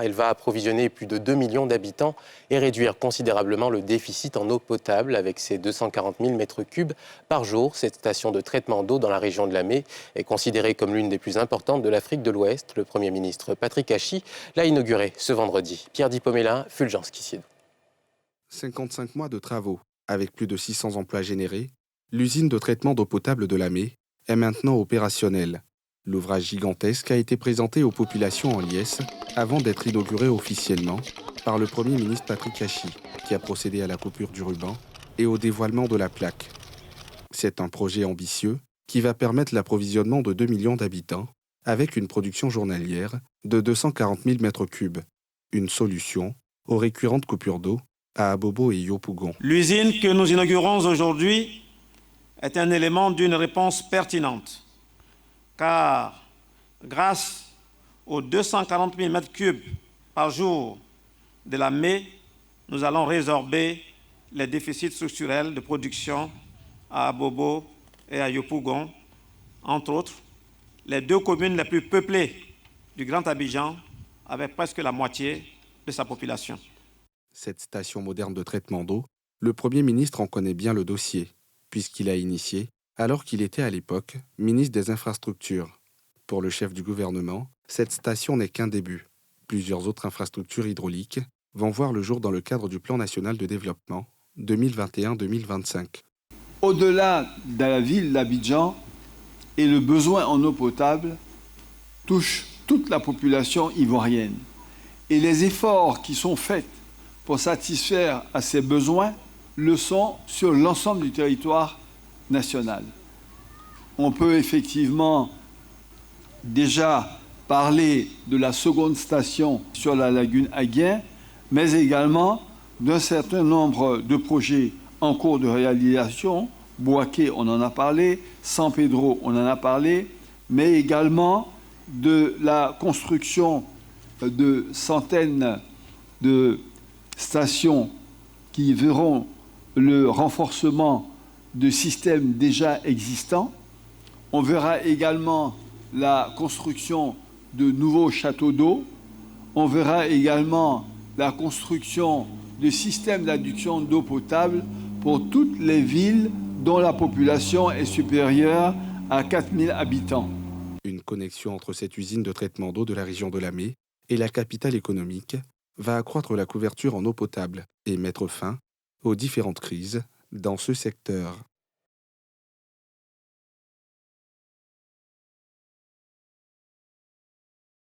Elle va approvisionner plus de 2 millions d'habitants et réduire considérablement le déficit en eau potable avec ses 240 000 mètres cubes par jour. Cette station de traitement d'eau dans la région de Lamé est considérée comme l'une des plus importantes de l'Afrique de l'Ouest. Le Premier ministre Patrick Hachi l'a inaugurée ce vendredi. Pierre Dipomella, Fulgence Kissidou. 55 mois de travaux, avec plus de 600 emplois générés, l'usine de traitement d'eau potable de Lamé est maintenant opérationnelle. L'ouvrage gigantesque a été présenté aux populations en liesse avant d'être inauguré officiellement par le Premier ministre Patrick Hachi, qui a procédé à la coupure du ruban et au dévoilement de la plaque. C'est un projet ambitieux qui va permettre l'approvisionnement de 2 millions d'habitants avec une production journalière de 240 000 mètres cubes. Une solution aux récurrentes coupures d'eau à Abobo et Yopougon. L'usine que nous inaugurons aujourd'hui est un élément d'une réponse pertinente, car grâce aux 240 000 mètres cubes par jour de la Lamé, nous allons résorber les déficits structurels de production à Abobo et à Yopougon, entre autres, les deux communes les plus peuplées du Grand Abidjan, avec presque la moitié de sa population. Cette station moderne de traitement d'eau, le Premier ministre en connaît bien le dossier, puisqu'il a initié, alors qu'il était à l'époque ministre des Infrastructures. Pour le chef du gouvernement, cette station n'est qu'un début. Plusieurs autres infrastructures hydrauliques vont voir le jour dans le cadre du Plan national de développement 2021-2025. Au-delà de la ville d'Abidjan, et le besoin en eau potable touche toute la population ivoirienne. Et les efforts qui sont faits pour satisfaire à ces besoins le sont sur l'ensemble du territoire national. On peut effectivement déjà parler de la seconde station sur la lagune Aguien, mais également d'un certain nombre de projets en cours de réalisation. Bouaké, on en a parlé, San Pedro, on en a parlé, mais également de la construction de centaines de stations qui verront le renforcement de systèmes déjà existants. On verra également la construction de nouveaux châteaux d'eau. On verra également la construction de systèmes d'adduction d'eau potable pour toutes les villes dont la population est supérieure à 4 000 habitants. Une connexion entre cette usine de traitement d'eau de la région de Lamé et la capitale économique va accroître la couverture en eau potable et mettre fin aux différentes crises dans ce secteur.